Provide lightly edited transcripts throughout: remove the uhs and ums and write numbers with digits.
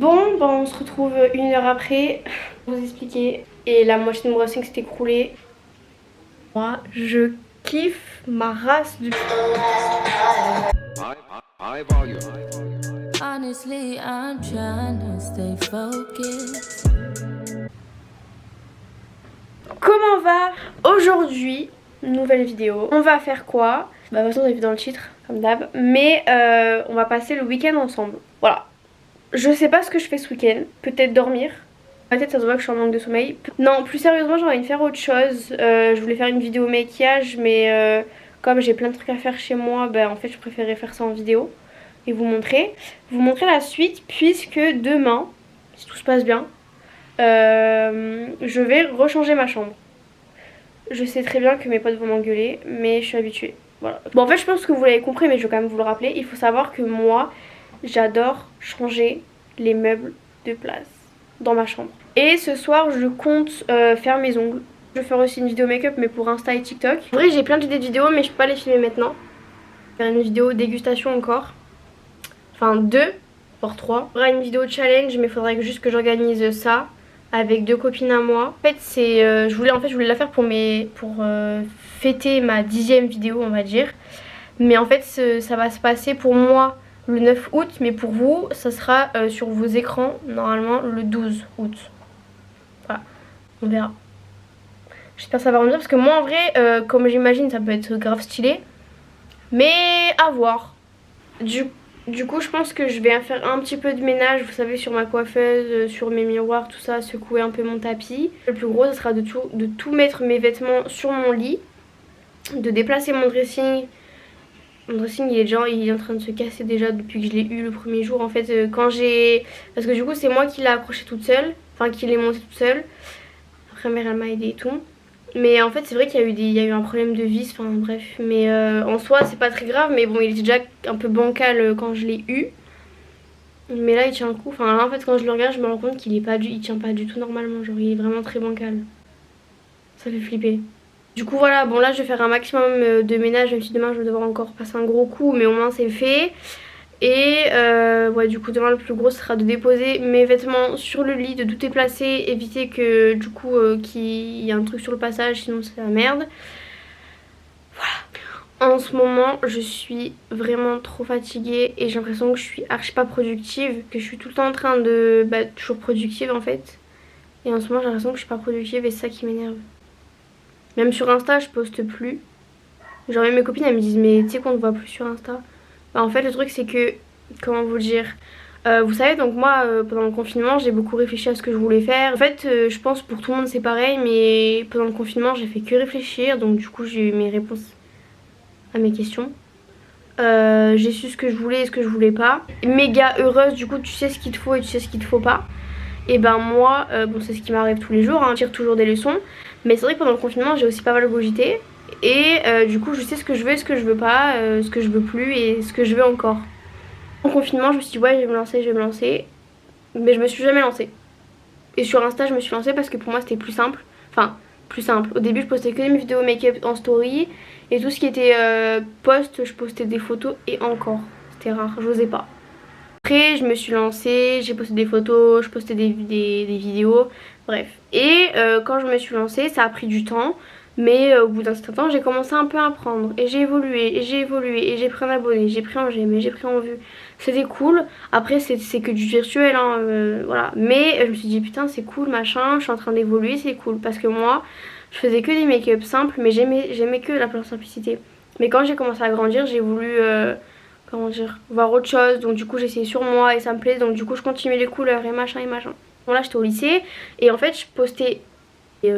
Bon, on se retrouve 1 heure après pour vous expliquer. Et la moitié de mon brushing s'est écroulée. Moi, je kiffe ma race de... Honestly, I'm trying to stay focused. Comment va aujourd'hui? Nouvelle vidéo. On va faire quoi? Bah, de toute façon, vous avez vu dans le titre, comme d'hab. Mais on va passer le week-end ensemble. Voilà. Je sais pas ce que je fais ce week-end. Peut-être dormir. Peut-être ça se voit que je suis en manque de sommeil. Non, plus sérieusement, j'ai envie de faire autre chose. Je voulais faire une vidéo maquillage, mais comme j'ai plein de trucs à faire chez moi, bah en fait, je préférais faire ça en vidéo et vous montrer. Vous montrer la suite, puisque demain, si tout se passe bien, je vais rechanger ma chambre. Je sais très bien que mes potes vont m'engueuler, mais je suis habituée. Voilà. Bon, en fait, je pense que vous l'avez compris, mais je vais quand même vous le rappeler. Il faut savoir que moi, j'adore changer les meubles de place dans ma chambre. Et ce soir, je compte faire mes ongles. Je vais faire aussi une vidéo make-up, mais pour Insta et TikTok. En vrai, j'ai plein d'idées de vidéos, mais je peux pas les filmer maintenant. Faire une vidéo dégustation encore. Enfin, 2, voire 3. Il y aura une vidéo challenge, mais il faudrait juste que j'organise ça avec 2 copines à moi. En fait, c'est, je voulais la faire pour fêter ma 10e vidéo, on va dire. Mais en fait, ça va se passer pour moi le 9 août, mais pour vous, ça sera sur vos écrans, normalement, le 12 août. Voilà, on verra. J'espère que ça va revenir, parce que moi, en vrai, comme j'imagine, ça peut être grave stylé. Mais à voir. Du coup, je pense que je vais faire un petit peu de ménage, vous savez, sur ma coiffeuse, sur mes miroirs, tout ça, secouer un peu mon tapis. Le plus gros, ça sera de tout mettre mes vêtements sur mon lit, de déplacer mon dressing. Mon dressing il est en train de se casser déjà depuis que je l'ai eu le premier jour en fait parce que du coup c'est moi qui l'ai accroché toute seule, enfin qui l'ai monté toute seule. Après mère elle m'a aidé et tout. Mais en fait c'est vrai qu'il y a eu un problème de vis, enfin bref. Mais en soi c'est pas très grave, mais bon il était déjà un peu bancal quand je l'ai eu. Mais là il tient le coup, enfin là en fait quand je le regarde je me rends compte qu'il tient pas du tout normalement, genre il est vraiment très bancal. Ça fait flipper. Du coup voilà, bon là je vais faire un maximum de ménage, même si demain je vais devoir encore passer un gros coup, mais au moins c'est fait. Et ouais, du coup demain le plus gros sera de déposer mes vêtements sur le lit, de tout déplacer, éviter que du coup qu'il y ait un truc sur le passage, sinon c'est la merde. Voilà. En ce moment je suis vraiment trop fatiguée et j'ai l'impression que je suis archi pas productive, que je suis tout le temps en train de... toujours productive en fait. Et en ce moment j'ai l'impression que je suis pas productive et c'est ça qui m'énerve. Même sur Insta je poste plus. Genre même mes copines elles me disent mais tu sais qu'on ne voit plus sur Insta. Bah en fait le truc c'est que, comment vous le dire, vous savez donc moi pendant le confinement j'ai beaucoup réfléchi à ce que je voulais faire. En fait je pense pour tout le monde c'est pareil, mais pendant le confinement j'ai fait que réfléchir. Donc du coup j'ai eu mes réponses à mes questions. J'ai su ce que je voulais et ce que je voulais pas. Méga heureuse, du coup tu sais ce qu'il te faut et tu sais ce qu'il te faut pas. Et ben moi, bon c'est ce qui m'arrive tous les jours, hein, je tire toujours des leçons. Mais c'est vrai que pendant le confinement j'ai aussi pas mal cogité. Et du coup je sais ce que je veux et ce que je veux pas, ce que je veux plus et ce que je veux encore. En confinement je me suis dit ouais je vais me lancer. Mais je me suis jamais lancée. Et sur Insta je me suis lancée parce que pour moi c'était plus simple. Enfin plus simple. Au début je postais que mes vidéos make-up en story. Et tout ce qui était post je postais des photos et encore. C'était rare, j'osais pas. Après je me suis lancée, j'ai posté des photos, je postais des vidéos, bref. Et quand je me suis lancée ça a pris du temps. Mais au bout d'un certain temps j'ai commencé un peu à apprendre. Et j'ai évolué, et j'ai pris un abonné, j'ai pris en j'aime, j'ai pris en vue. C'était cool. Après c'est que du virtuel hein, voilà. Mais je me suis dit putain c'est cool machin, je suis en train d'évoluer, c'est cool. Parce que moi je faisais que des make-up simples, mais j'aimais que la simplicité. Mais quand j'ai commencé à grandir j'ai voulu... comment dire, voir autre chose. Donc du coup j'ai essayé sur moi et ça me plaît. Donc du coup je continuais les couleurs et machin et machin. Bon là j'étais au lycée et en fait je postais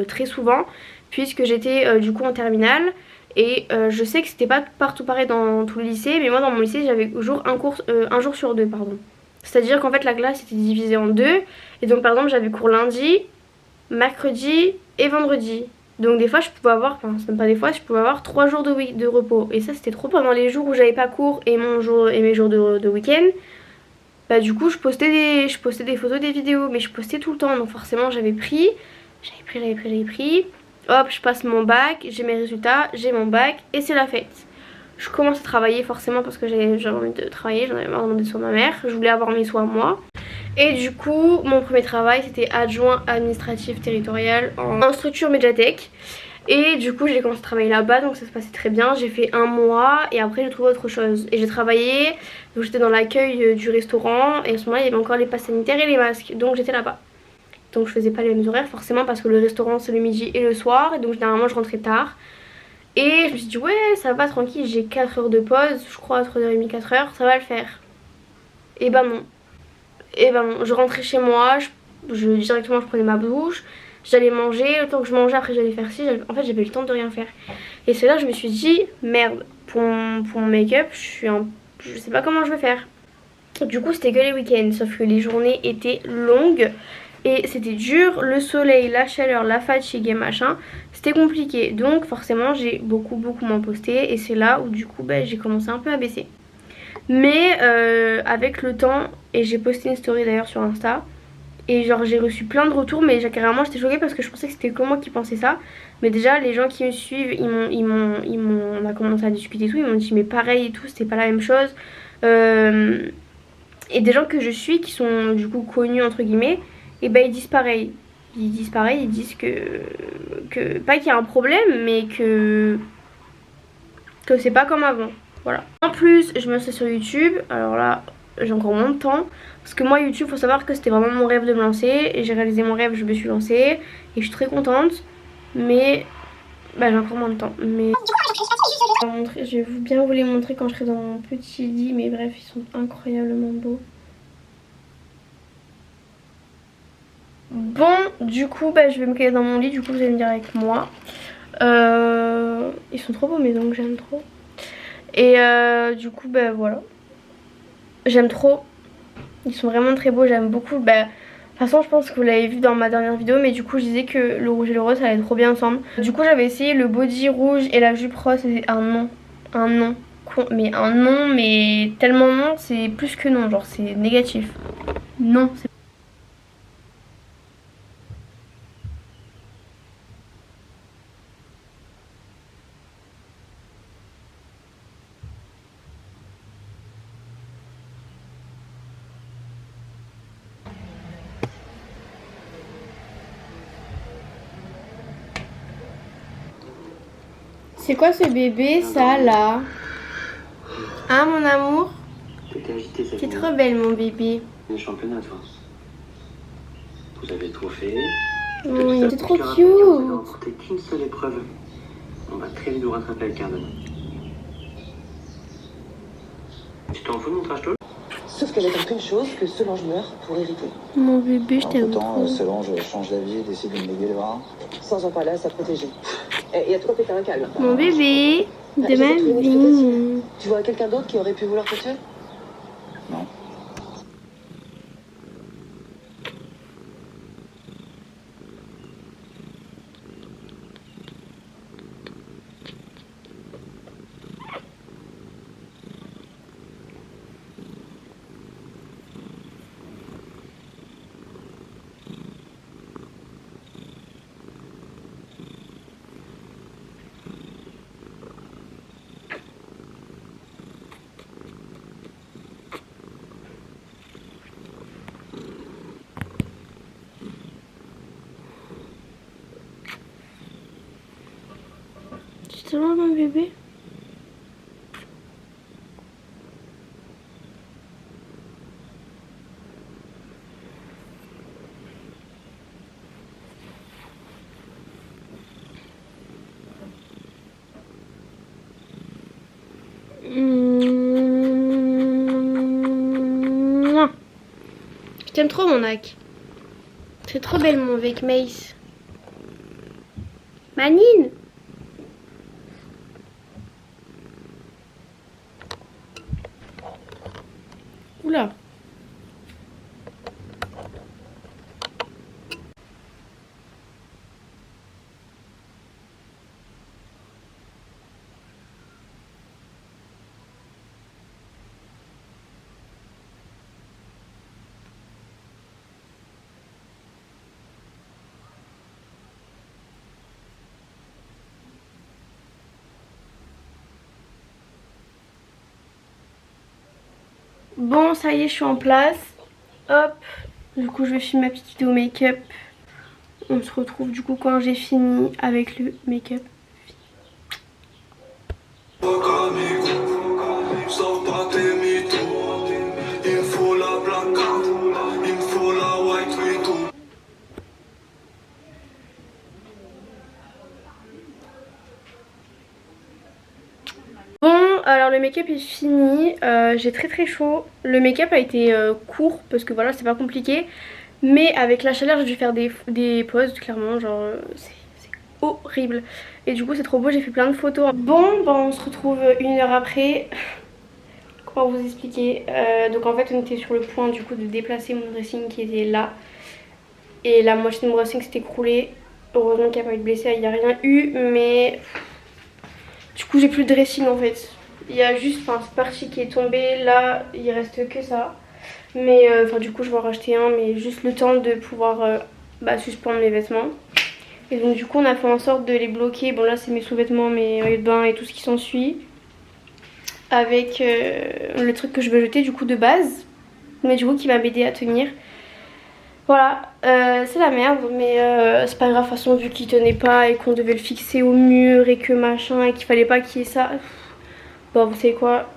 très souvent puisque j'étais du coup en terminale. Et je sais que c'était pas partout pareil dans tout le lycée, mais moi dans mon lycée j'avais toujours un jour sur 2 pardon. C'est à dire qu'en fait la classe était divisée en 2. Et donc par exemple j'avais cours lundi, mercredi et vendredi. Donc des fois je pouvais avoir, enfin c'est même pas des fois, je pouvais avoir 3 jours de repos. Et ça c'était trop pendant les jours où j'avais pas cours et mes jours de week-end. Bah du coup je postais des photos, des vidéos, mais je postais tout le temps. Donc forcément j'avais pris. Hop je passe mon bac, j'ai mes résultats, j'ai mon bac et c'est la fête. Je commence à travailler forcément parce que j'avais envie de travailler, j'en avais marre de demander sur ma mère. Je voulais avoir mes soins à moi. Et du coup mon premier travail c'était adjoint administratif territorial en structure médiathèque. Et du coup j'ai commencé à travailler là-bas, donc ça se passait très bien. J'ai fait un mois et après j'ai trouvé autre chose. Et j'ai travaillé, donc j'étais dans l'accueil du restaurant. Et à ce moment-là il y avait encore les passes sanitaires et les masques, donc j'étais là-bas. Donc je faisais pas les mêmes horaires forcément parce que le restaurant c'est le midi et le soir. Et donc généralement je rentrais tard. Et je me suis dit ouais ça va tranquille, j'ai 4 heures de pause, je crois 3h30, 4 heures, ça va le faire. Et ben non. Et ben non, je rentrais chez moi, directement je prenais ma douche, j'allais manger, le temps que je mangeais après j'allais faire ci, en fait j'avais le temps de rien faire. Et c'est là que je me suis dit merde, pour mon make-up je sais pas comment je vais faire. Du coup c'était que les week-ends, sauf que les journées étaient longues et c'était dur, le soleil, la chaleur, la fatigue et machin, c'était compliqué. Donc forcément j'ai beaucoup moins posté et c'est là où du coup j'ai commencé un peu à baisser. Mais avec le temps, et j'ai posté une story d'ailleurs sur Insta, et genre j'ai reçu plein de retours, mais carrément j'étais choquée parce que je pensais que c'était que moi qui pensais ça. Mais déjà les gens qui me suivent, on a commencé à discuter et tout, ils m'ont dit mais pareil et tout, c'était pas la même chose. Et des gens que je suis qui sont du coup connus entre guillemets, et ils disent pareil. Ils disent pareil, ils disent que pas qu'il y a un problème, mais que c'est pas comme avant. Voilà. En plus, je me lançais sur YouTube. Alors là, j'ai encore moins de temps. Parce que moi, YouTube, faut savoir que c'était vraiment mon rêve de me lancer. Et j'ai réalisé mon rêve, je me suis lancée. Et je suis très contente. Mais j'ai encore moins de temps. Mais je vais bien vous les montrer quand je serai dans mon petit lit. Mais bref, ils sont incroyablement beaux. Bon, du coup, je vais me caler dans mon lit. Du coup, vous allez me dire avec moi. Ils sont trop beaux, mes ongles, j'aime trop. Et du coup voilà, j'aime trop, ils sont vraiment très beaux, j'aime beaucoup. De toute façon je pense que vous l'avez vu dans ma dernière vidéo, mais du coup je disais que le rouge et le rose ça allait trop bien ensemble. Du coup j'avais essayé le body rouge et la jupe rose, c'était un non, mais un non, mais tellement non, c'est plus que non, genre c'est négatif. Non, c'est quoi ce bébé ça là? Ah mon amour, t'es trop belle mon bébé. Le championnat, toi. Vous avez trop fait. Oui, c'est trop cute. On n'a remporté qu'une seule épreuve. On va très vite nous rattraper avec Carmen. Tu t'en fous de mon trash talk? Sauf que j'attends qu'une chose, que Solange meure pour hériter. Mon bébé, je t'aime Pourtant, trop. Solange change d'avis et décide de me léguer les bras. Sans en parler à sa protégée. Et à toi péter un câble. Mon bébé, de J'ai ma trouvé une vie. explication. Tu vois quelqu'un d'autre qui aurait pu vouloir te tuer? Non. Tu te rends mon bébé? Mouah. Je t'aime trop mon ac. C'est trop belle mon avec Mace. Manine. Oula. Bon, ça y est, je suis en place. Hop, Du coup je vais filmer ma petite vidéo make-up. On se retrouve du coup quand j'ai fini avec le make-up. Bon, alors le make-up est fini, j'ai très chaud. Le make-up a été court parce que voilà, c'est pas compliqué. Mais avec la chaleur, j'ai dû faire des pauses, clairement, genre c'est horrible. Et du coup, c'est trop beau, j'ai fait plein de photos. Bon, on se retrouve 1 heure après. Comment vous expliquer donc en fait, on était sur le point du coup de déplacer mon dressing qui était là. Et la moitié de mon dressing s'est écroulée. Heureusement qu'il n'y a pas eu de blessé, il n'y a rien eu, mais du coup j'ai plus de dressing en fait. Il y a juste cette partie qui est tombée, là il reste que ça. Mais du coup je vais en racheter un, mais juste le temps de pouvoir suspendre mes vêtements. Et donc du coup on a fait en sorte de les bloquer. Bon là c'est mes sous-vêtements, mes maillots de bain et tout ce qui s'ensuit. Avec le truc que je veux jeter du coup de base. Mais du coup qui va m'aider à tenir. Voilà, c'est la merde, mais c'est pas grave, de toute façon, vu qu'il tenait pas et qu'on devait le fixer au mur et que machin et qu'il fallait pas qu'il y ait ça. Bon, vous savez quoi,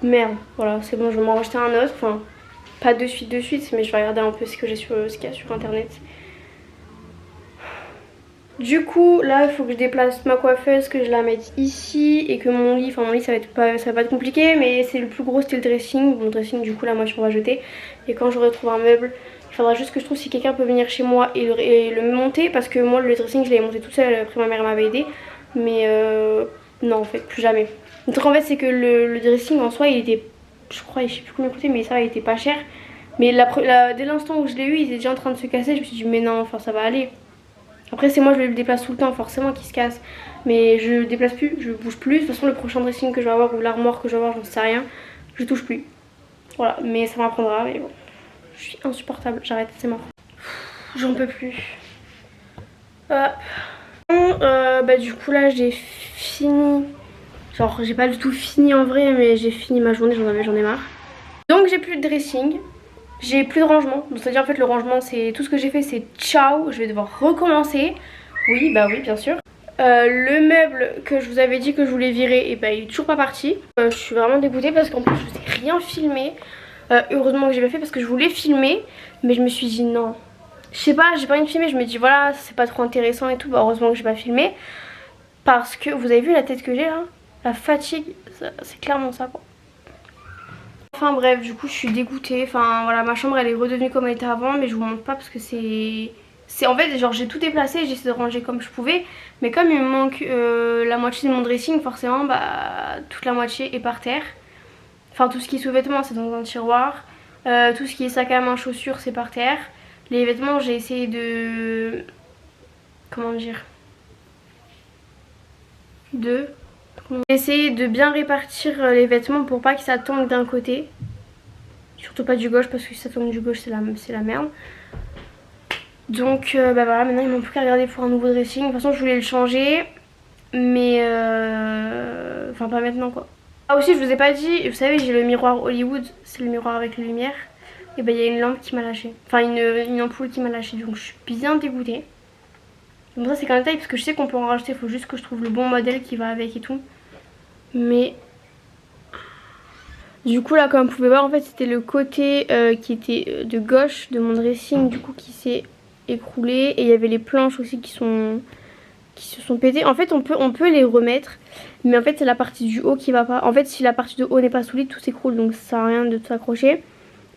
merde, voilà, c'est bon, je vais m'en racheter un autre. Enfin, pas de suite, mais je vais regarder un peu ce qu'il y a sur internet. Du coup, là, il faut que je déplace ma coiffeuse, que je la mette ici et que mon lit ça va pas être compliqué, mais c'est le plus gros, c'était le dressing. Bon, le dressing, du coup, la moitié on va jeter. Et quand j'aurai trouvé un meuble, il faudra juste que je trouve si quelqu'un peut venir chez moi et le monter, parce que moi, le dressing, je l'avais monté toute seule, après ma mère m'avait aidé. Mais non, en fait, plus jamais. Le truc en fait, c'est que le dressing en soi, il était, je crois, je sais plus combien il coûtait, mais ça, il était pas cher. Mais dès l'instant où je l'ai eu, il était déjà en train de se casser. Je me suis dit, mais non, enfin, ça va aller. Après c'est moi je le déplace tout le temps, forcément qu'il se casse. Mais je déplace plus, je bouge plus. De toute façon le prochain dressing que je vais avoir ou l'armoire que je vais avoir, j'en sais rien. Je touche plus. Voilà, mais ça m'apprendra. Mais bon, je suis insupportable, j'arrête, c'est mort. J'en peux plus. Du coup là j'ai fini. Genre j'ai pas du tout fini en vrai, mais j'ai fini ma journée, j'en ai marre. Donc j'ai plus de dressing. J'ai plus de rangement, donc c'est-à-dire en fait le rangement c'est tout ce que j'ai fait, c'est ciao, je vais devoir recommencer. Oui, bah oui, bien sûr. Le meuble que je vous avais dit que je voulais virer, et bah il est toujours pas parti. Je suis vraiment dégoûtée parce qu'en plus je vous ai rien filmé. Heureusement que j'ai pas fait parce que je voulais filmer, mais je me suis dit non. Je sais pas, j'ai pas envie de filmer, je me dis voilà, c'est pas trop intéressant et tout. Bah heureusement que j'ai pas filmé. Parce que vous avez vu la tête que j'ai là? La fatigue, c'est clairement ça quoi. Enfin bref, du coup je suis dégoûtée. Enfin voilà, ma chambre elle est redevenue comme elle était avant, mais je vous montre pas parce que c'est en fait genre j'ai tout déplacé, j'ai essayé de ranger comme je pouvais, mais comme il me manque la moitié de mon dressing, forcément toute la moitié est par terre. Enfin tout ce qui est sous-vêtements c'est dans un tiroir, tout ce qui est sac à main, chaussures c'est par terre. Les vêtements j'ai essayé de, comment dire, j'ai essayé de bien répartir les vêtements pour pas que ça tombe d'un côté. Surtout pas du gauche parce que si ça tombe du gauche c'est la merde. Donc voilà, maintenant il ne manque plus qu'à regarder pour un nouveau dressing. De toute façon je voulais le changer. Mais enfin pas maintenant quoi. Ah aussi je vous ai pas dit, vous savez j'ai le miroir Hollywood. C'est le miroir avec les lumières. Et il y a une lampe qui m'a lâché. Enfin une ampoule qui m'a lâché. Donc je suis bien dégoûtée. Bon ça c'est qu'un détail parce que je sais qu'on peut en rajouter. Il faut juste que je trouve le bon modèle qui va avec et tout. Mais du coup là comme vous pouvez voir en fait c'était le côté qui était de gauche de mon dressing du coup qui s'est écroulé. Et il y avait les planches aussi qui se sont pétées. En fait on peut les remettre. Mais en fait c'est la partie du haut qui va pas. En fait si la partie de haut n'est pas solide tout s'écroule. Donc ça sert à rien de s'accrocher.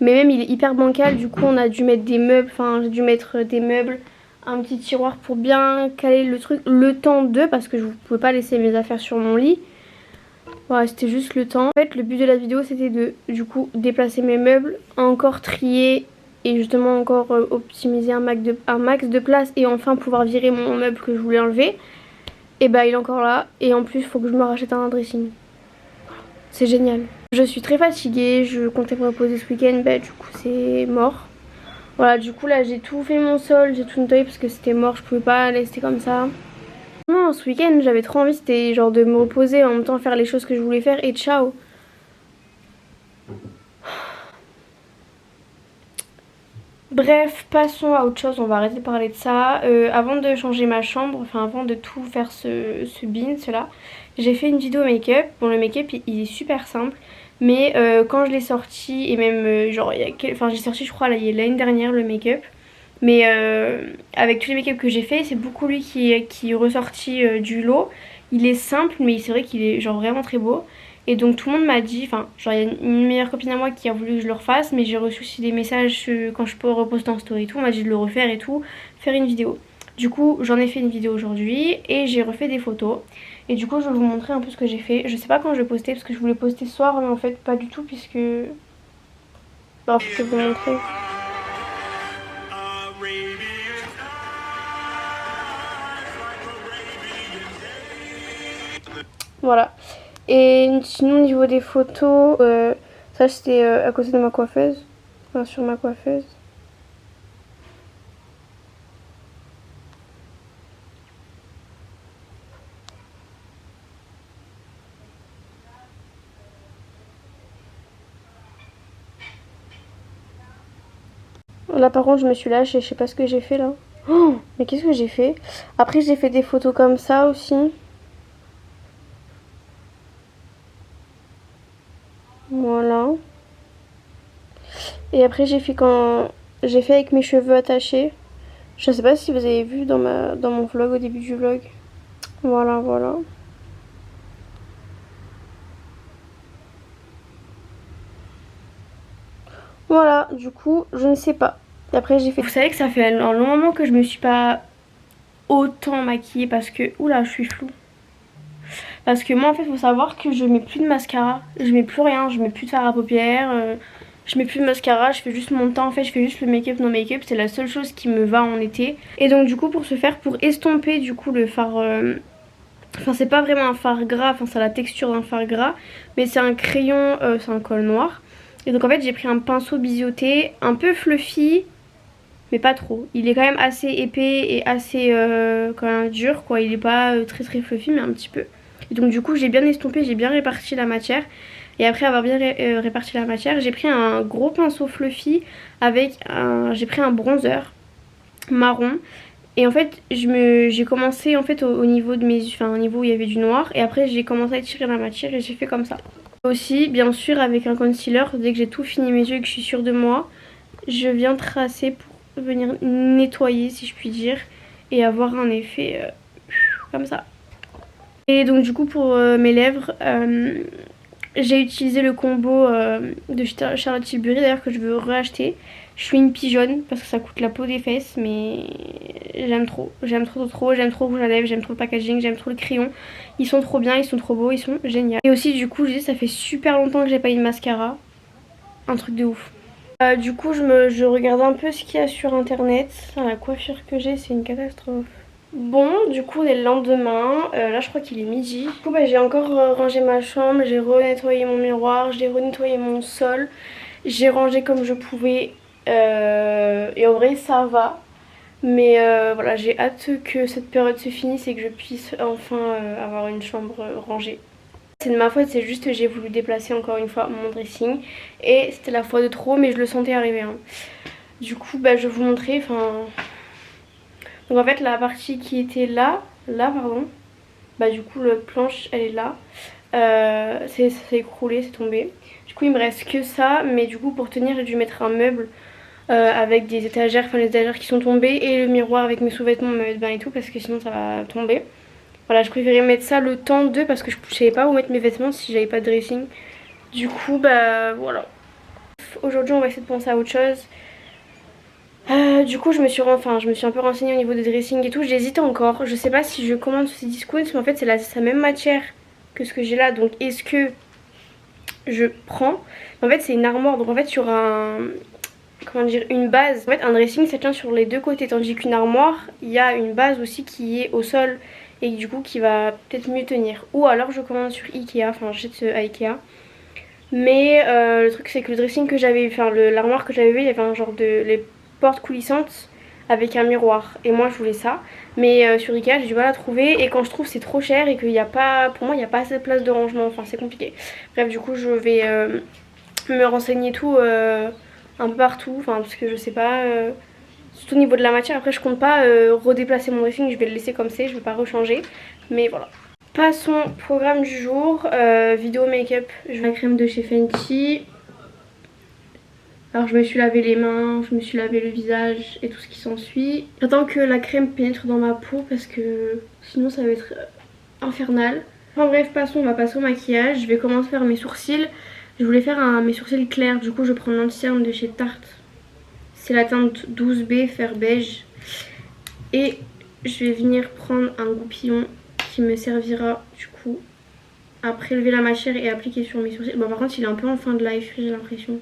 Mais même il est hyper bancal. Du coup on a dû mettre des meubles. Enfin j'ai dû mettre des meubles. Un petit tiroir pour bien caler le truc. Le temps de, parce que je ne pouvais pas laisser mes affaires sur mon lit. Voilà, c'était juste le temps. En fait, le but de la vidéo, c'était de, du coup, déplacer mes meubles, encore trier et justement encore optimiser un max de place et enfin pouvoir virer mon meuble que je voulais enlever. Et bah, il est encore là. Et en plus, il faut que je me rachète un dressing. C'est génial. Je suis très fatiguée. Je comptais me reposer ce week-end. Bah, du coup, c'est mort. Voilà, du coup, là, j'ai tout fait mon sol. J'ai tout nettoyé parce que c'était mort. Je pouvais pas rester comme ça. Non, ce week-end j'avais trop envie, c'était genre de me reposer en même temps faire les choses que je voulais faire et ciao. Bref, passons à autre chose, on va arrêter de parler de ça. Avant de changer ma chambre, enfin avant de tout faire ce bin, cela, j'ai fait une vidéo make-up. Bon, le make-up il est super simple, mais quand je l'ai sorti, et même genre, enfin j'ai sorti je crois l'année dernière le make-up. Mais avec tous les make-up que j'ai fait, c'est beaucoup lui qui est ressorti du lot. Il est simple, mais c'est vrai qu'il est genre vraiment très beau. Et donc tout le monde m'a dit, enfin genre il y a une meilleure copine à moi qui a voulu que je le refasse, mais j'ai reçu aussi des messages quand je peux reposter en story et tout, on m'a dit de le refaire et tout, faire une vidéo. Du coup j'en ai fait une vidéo aujourd'hui et j'ai refait des photos. Et du coup je vais vous montrer un peu ce que j'ai fait. Je sais pas quand je vais poster parce que je voulais poster ce soir, mais en fait pas du tout puisque... Bah, je vais vous montrer. Voilà. Et sinon au niveau des photos, ça c'était à côté de ma coiffeuse, enfin sur ma coiffeuse. Là par contre je me suis lâchée, je sais pas ce que j'ai fait là. Oh, mais qu'est-ce que j'ai fait? Après j'ai fait des photos comme ça aussi. Voilà. Et après j'ai fait avec mes cheveux attachés. Je sais pas si vous avez vu dans mon vlog au début du vlog. Voilà, voilà. Voilà, du coup, je ne sais pas. Et après j'ai fait... Vous savez que ça fait un long moment que je me suis pas autant maquillée parce que... Oula, je suis floue. Parce que moi en fait il faut savoir que je mets plus de mascara, je mets plus rien, je mets plus de fard à paupières, je mets plus de mascara, je fais juste mon teint en fait, je fais juste le make-up non make-up, c'est la seule chose qui me va en été. Et donc du coup pour pour estomper du coup le fard, enfin c'est pas vraiment un fard gras, enfin c'est la texture d'un fard gras, mais c'est un crayon, c'est un col noir. Et donc en fait j'ai pris un pinceau biseauté, un peu fluffy, mais pas trop. Il est quand même assez épais et assez quand même dur quoi, il est pas très très fluffy mais un petit peu. Et donc du coup j'ai bien estompé, j'ai bien réparti la matière. Et après avoir bien réparti la matière, j'ai pris un gros pinceau fluffy avec j'ai pris un bronzer marron. Et en fait j'ai commencé en fait au niveau de mes yeux, enfin au niveau où il y avait du noir. Et après j'ai commencé à étirer la matière et j'ai fait comme ça. Aussi bien sûr avec un concealer, dès que j'ai tout fini mes yeux et que je suis sûre de moi, je viens tracer pour venir nettoyer si je puis dire. Et avoir un effet comme ça. Et donc du coup pour mes lèvres, j'ai utilisé le combo de Charlotte Tilbury d'ailleurs que je veux racheter. Je suis une pigeonne parce que ça coûte la peau des fesses mais j'aime trop. J'aime trop, j'aime trop le rouge à lèvres, j'aime trop le packaging, j'aime trop le crayon. Ils sont trop bien, ils sont trop beaux, ils sont géniaux. Et aussi du coup je dis ça fait super longtemps que j'ai pas eu de mascara. Un truc de ouf. Du coup je regarde un peu ce qu'il y a sur internet. La coiffure que j'ai c'est une catastrophe. Bon, du coup on est le lendemain, là je crois qu'il est midi. Du coup bah, j'ai encore rangé ma chambre, j'ai renettoyé mon miroir, j'ai renettoyé mon sol. J'ai rangé comme je pouvais et en vrai ça va. Mais voilà, j'ai hâte que cette période se finisse et que je puisse enfin avoir une chambre rangée. C'est de ma faute, c'est juste que j'ai voulu déplacer encore une fois mon dressing. Et c'était la fois de trop mais je le sentais arriver. Hein. Du coup bah, je vais vous montrer, enfin... Donc en fait la partie qui était là pardon, bah du coup l'autre planche elle est là, ça s'est écroulé, c'est tombé. Du coup il me reste que ça, mais du coup pour tenir j'ai dû mettre un meuble avec des étagères, enfin les étagères qui sont tombées et le miroir avec mes sous-vêtements, mon maillot de bain et tout parce que sinon ça va tomber. Voilà, je préférais mettre ça le temps de parce que je savais pas où mettre mes vêtements si j'avais pas de dressing. Du coup bah voilà. Aujourd'hui on va essayer de penser à autre chose. Du coup je me suis un peu renseignée au niveau des dressing et tout, j'hésite encore, je sais pas si je commande sur ces discounts mais en fait c'est la même matière que ce que j'ai là, donc est-ce que je prends? En fait c'est une armoire, donc en fait sur une base, en fait un dressing ça tient sur les deux côtés, tandis qu'une armoire il y a une base aussi qui est au sol et du coup qui va peut-être mieux tenir, ou alors je commande sur Ikea, enfin j'achète à Ikea. Mais le truc c'est que le dressing que j'avais, enfin l'armoire que j'avais vu, il y avait un genre de... les porte coulissante avec un miroir et moi je voulais ça mais sur Ikea j'ai du mal à trouver et quand je trouve c'est trop cher et qu'il n'y a pas, pour moi il n'y a pas assez de place de rangement, enfin c'est compliqué. Bref du coup je vais me renseigner tout un peu partout, enfin parce que je sais pas, surtout au niveau de la matière. Après je compte pas redéplacer mon dressing, je vais le laisser comme c'est, je vais pas rechanger, mais voilà. Passons au programme du jour, vidéo make-up. Je vais la crème de chez Fenty. Alors je me suis lavé les mains, je me suis lavé le visage et tout ce qui s'ensuit. J'attends que la crème pénètre dans ma peau parce que sinon ça va être infernal. Enfin bref, passons, on va passer au maquillage. Je vais commencer à faire mes sourcils. Je voulais faire mes sourcils clairs, du coup je prends l'anti-cerne de chez Tarte. C'est la teinte 12B Fer Beige. Et je vais venir prendre un goupillon qui me servira du coup à prélever la matière et appliquer sur mes sourcils. Bon par contre il est un peu en fin de life, j'ai l'impression.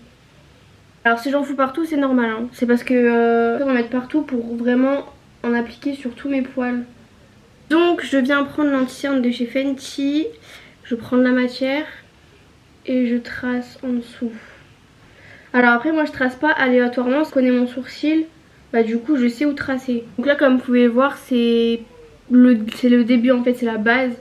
Alors si j'en fous partout c'est normal, hein. C'est parce que on va mettre partout pour vraiment en appliquer sur tous mes poils. Donc je viens prendre l'anti-cerne de chez Fenty. Je prends de la matière et je trace en dessous. Alors après moi je trace pas aléatoirement, je connais mon sourcil, bah du coup je sais où tracer. Donc là comme vous pouvez voir c'est le début en fait, c'est la base.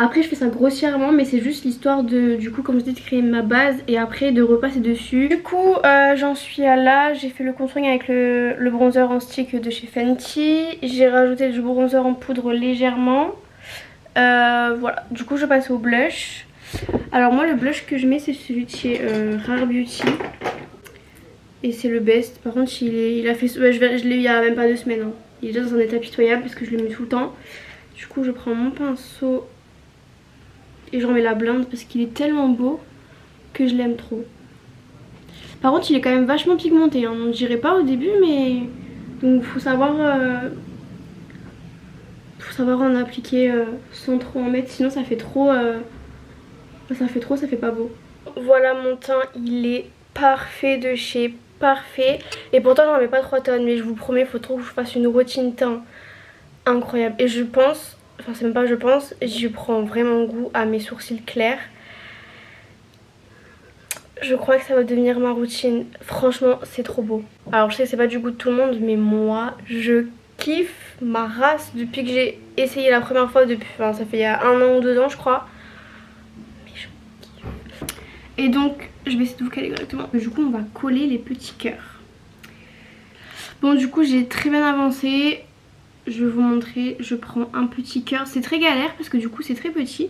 Après je fais ça grossièrement mais c'est juste l'histoire de du coup comme je dis de créer ma base et après de repasser dessus. Du coup j'en suis à là, j'ai fait le contouring avec le bronzer en stick de chez Fenty. J'ai rajouté du bronzer en poudre légèrement. Voilà, du coup je passe au blush. Alors moi le blush que je mets c'est celui de chez Rare Beauty. Et c'est le best. Par contre il a fait, je l'ai eu il y a même pas 2 semaines, hein. Il est déjà dans un état pitoyable parce que je le mets tout le temps. Du coup je prends mon pinceau et j'en mets la blinde parce qu'il est tellement beau que je l'aime trop. Par contre il est quand même vachement pigmenté, hein. On ne dirait pas au début mais... Donc faut savoir en appliquer sans trop en mettre, sinon ça fait trop... ça fait pas beau. Voilà mon teint, il est parfait de chez parfait. Et pourtant j'en mets pas 3 tonnes, mais je vous promets, il faut trop que je fasse une routine teint incroyable. Et je pense, enfin c'est même pas je pense, je prends vraiment goût à mes sourcils clairs. Je crois que ça va devenir ma routine. Franchement c'est trop beau. Alors je sais que c'est pas du goût de tout le monde, mais moi je kiffe ma race depuis que j'ai essayé la première fois, depuis, enfin ça fait il y a 1 an ou 2 ans je crois. Mais je kiffe. Et donc je vais essayer de vous caler correctement. Du coup on va coller les petits cœurs. Bon du coup j'ai très bien avancé. Je vais vous montrer, je prends un petit cœur. C'est très galère parce que du coup c'est très petit.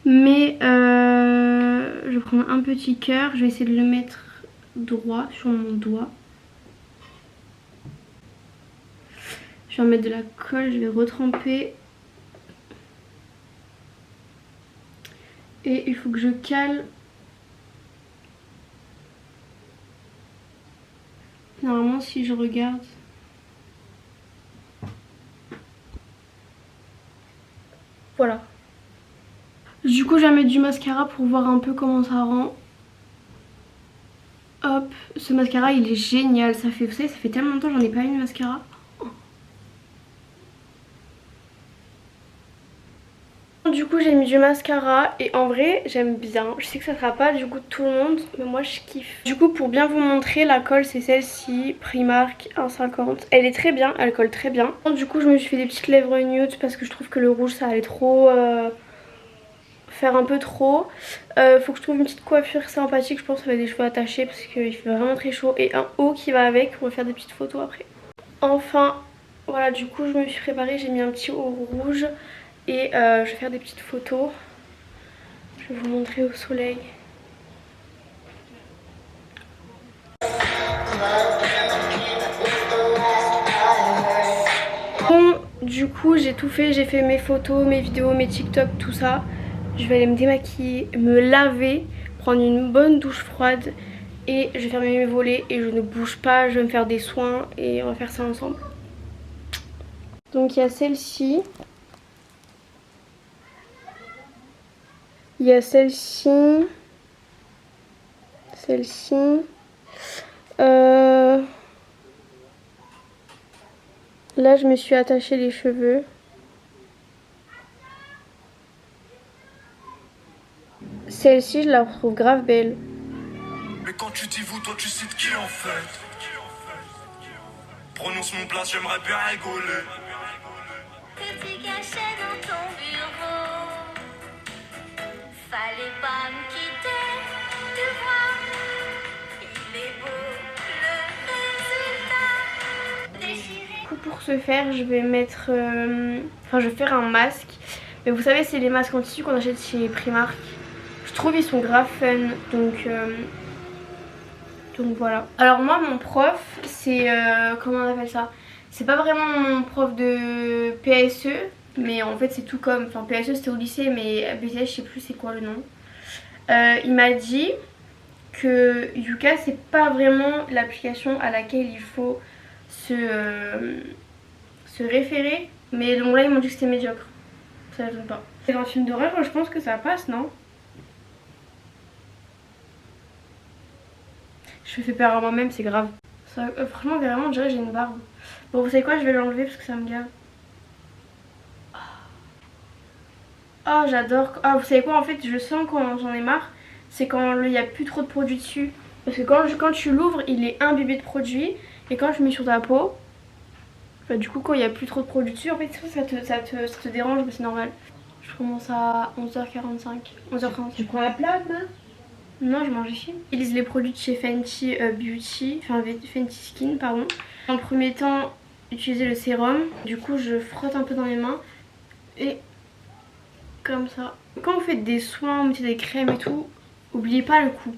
Mais je prends un petit cœur. Je vais essayer de le mettre droit sur mon doigt. Je vais en mettre de la colle, je vais retremper. Et il faut que je cale. Normalement si je regarde... Voilà. Du coup je vais mettre du mascara pour voir un peu comment ça rend. Hop, ce mascara il est génial. Ça fait, vous savez, ça fait tellement longtemps que j'en ai pas eu de mascara. Du coup j'ai mis du mascara et en vrai j'aime bien. Je sais que ça sera pas du goût de tout le monde mais moi je kiffe. Du coup pour bien vous montrer, la colle c'est celle-ci, Primark 1,50. Elle est très bien, elle colle très bien. Du coup je me suis fait des petites lèvres nude parce que je trouve que le rouge ça allait trop... faire un peu trop. Faut que je trouve une petite coiffure sympathique, je pense avec des cheveux attachés parce qu'il fait vraiment très chaud. Et un haut qui va avec, on va faire des petites photos après. Enfin voilà, du coup je me suis préparée, j'ai mis un petit haut rouge. Et je vais faire des petites photos. Je vais vous montrer au soleil. Bon, du coup j'ai tout fait. J'ai fait mes photos, mes vidéos, mes TikTok, tout ça. Je vais aller me démaquiller, me laver, prendre une bonne douche froide. Et je vais fermer mes volets et je ne bouge pas. Je vais me faire des soins et on va faire ça ensemble. Donc il y a celle-ci. Il y a celle-ci. Celle-ci. Là je me suis attaché les cheveux. Celle-ci je la trouve grave belle. Mais quand tu dis vous, toi tu cites qui en fait? Prononce mon place, j'aimerais bien rigoler. Que tu cachais dans ton bureau. Fallait pas me quitter, tu vois. Il est beau, coup pour ce faire je vais mettre... Enfin je vais faire un masque. Mais vous savez c'est les masques en tissu qu'on achète chez Primark. Je trouve ils sont grave fun. Donc voilà. Alors moi mon prof c'est... comment on appelle ça? C'est pas vraiment mon prof de PSE. Mais en fait c'est tout comme... Enfin PSE c'était au lycée mais BTS je sais plus c'est quoi le nom. Il m'a dit que Yuka c'est pas vraiment l'application à laquelle il faut se référer. Mais donc là ils m'ont dit que c'était médiocre. Ça m'étonne pas. C'est un film d'horreur, je pense que ça passe, non? Je me fais peur à moi-même, c'est grave. Ça, franchement vraiment on dirait que j'ai une barbe. Bon vous savez quoi, je vais l'enlever parce que ça me gave. Oh j'adore. Ah vous savez quoi, en fait je sens quand j'en ai marre. C'est quand il n'y a plus trop de produits dessus. Parce que quand tu l'ouvres, il est imbibé de produits. Et quand je mets sur ta peau, bah, du coup quand il n'y a plus trop de produits dessus, en fait ça te dérange, mais c'est normal. Je commence à 11h45, 11h30. Tu prends la plat demain? Non, je mange ici. J'utilise les produits de chez Fenty Beauty, enfin Fenty Skin pardon. En premier temps, utiliser le sérum. Du coup je frotte un peu dans mes mains. Et comme ça. Quand vous faites des soins, vous mettez des crèmes et tout, oubliez pas le coup.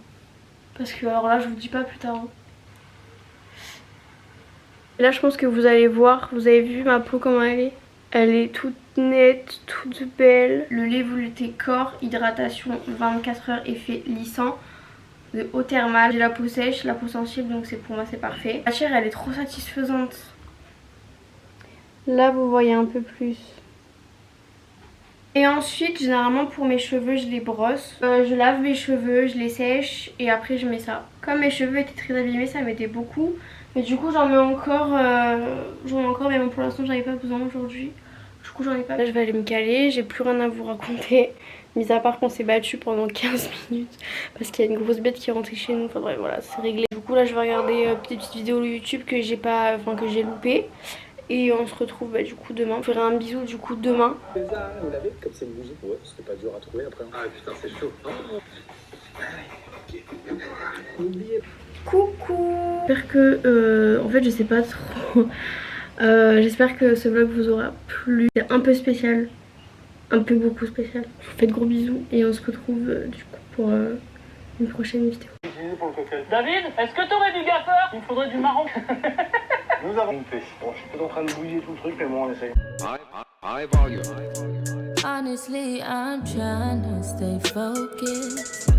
Parce que alors là je vous dis pas plus tard. Hein. Et là je pense que vous allez voir, vous avez vu ma peau comment elle est. Elle est toute nette, toute belle. Le lait velouté corps, hydratation 24 heures, effet lissant. De eau thermale. J'ai la peau sèche, la peau sensible donc pour moi c'est parfait. La chair elle est trop satisfaisante. Là vous voyez un peu plus. Et ensuite généralement pour mes cheveux je les brosse. Je lave mes cheveux, je les sèche et après je mets ça. Comme mes cheveux étaient très abîmés ça m'aidait beaucoup. Mais du coup j'en mets encore mais bon, pour l'instant j'en ai pas besoin aujourd'hui. Du coup j'en ai pas. Là je vais aller me caler, j'ai plus rien à vous raconter. Mis à part qu'on s'est battu pendant 15 minutes parce qu'il y a une grosse bête qui est rentrée chez nous. Enfin bref voilà c'est réglé. Du coup là je vais regarder des petites vidéos YouTube que j'ai pas, que j'ai loupées. Et on se retrouve du coup demain. Je ferai un bisou du coup demain. Vous l'avez comme c'est une bougie? Ouais, c'était pas dur à trouver après. Ah putain, c'est chaud. Coucou. J'espère que... en fait je sais pas trop. J'espère que ce vlog vous aura plu. C'est un peu spécial. Un peu beaucoup spécial. Je vous fais de gros bisous. Et on se retrouve du coup pour une prochaine vidéo. David, est-ce que t'aurais du gaffeur? Il me faudrait du marron. Nous avons une pêche. Bon, je suis peut-être en train de bouiller tout le truc, mais bon, on essaye. Honestly, I'm trying to stay focused.